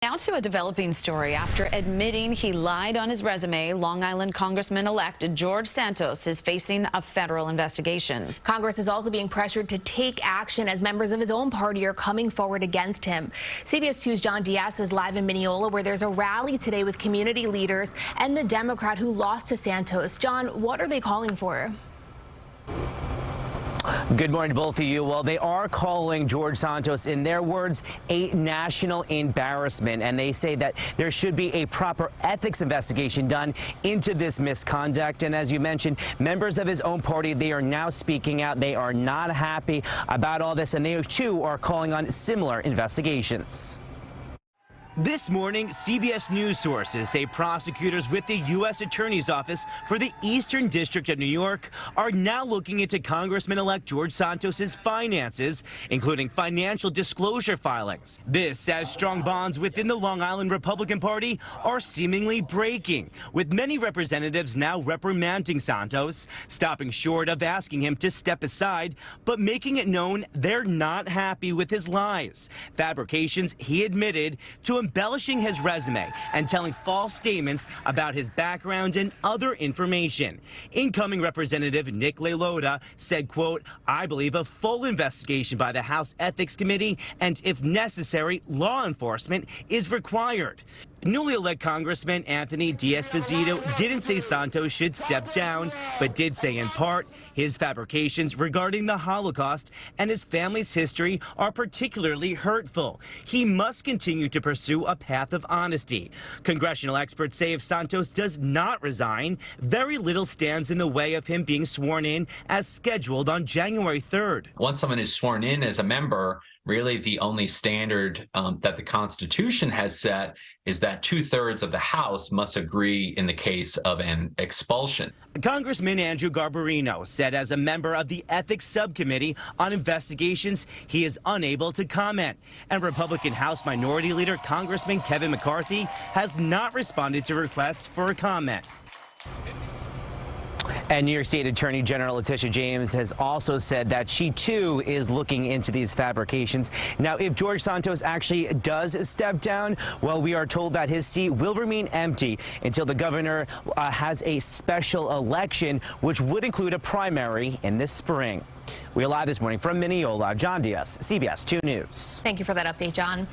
Now to a developing story. After admitting he lied on his resume, Long Island Congressman-elect George Santos is facing a federal investigation. Congress is also being pressured to take action as members of his own party are coming forward against him. CBS 2's John Diaz is live in Mineola, where there's a rally today with community leaders and the Democrat who lost to Santos. John, what are they calling for? Good morning to both of you. Well, they are calling George Santos, in their words, a national embarrassment. And they say that there should be a proper ethics investigation done into this misconduct. And as you mentioned, members of his own party, they are now speaking out. They are not happy about all this, and they too are calling on similar investigations. This morning, CBS News sources say prosecutors with the U.S. Attorney's Office for the Eastern District of New York are now looking into Congressman-elect George Santos's finances, including financial disclosure filings. This as strong bonds within the Long Island Republican Party are seemingly breaking, with many representatives now reprimanding Santos, stopping short of asking him to step aside, but making it known they're not happy with his lies, fabrications he admitted to embellishing his resume and telling false statements about his background and other information. Incoming Representative Nick Lelota said, quote, "I believe a full investigation by the House Ethics Committee and, if necessary, law enforcement is required." Newly elected Congressman Anthony D'Esposito didn't say Santos should step down, but did say in part his fabrications regarding the Holocaust and his family's history are particularly hurtful. He must continue to pursue a path of honesty. Congressional experts say if Santos does not resign, very little stands in the way of him being sworn in as scheduled on January 3rd. Once someone is sworn in as a member, really the only standard that the Constitution has set is that 2/3 of the House must agree in the case of an expulsion. Congressman Andrew Garbarino said as a member of the Ethics Subcommittee on investigations, he is unable to comment. And Republican House Minority Leader Congressman Kevin McCarthy has not responded to requests for a comment. And New York State Attorney General Letitia James has also said that she, too, is looking into these fabrications. Now, if George Santos actually does step down, well, we are told that his seat will remain empty until the governor has a special election, which would include a primary in this spring. We're live this morning from Mineola. John Diaz, CBS 2 News. Thank you for that update, John.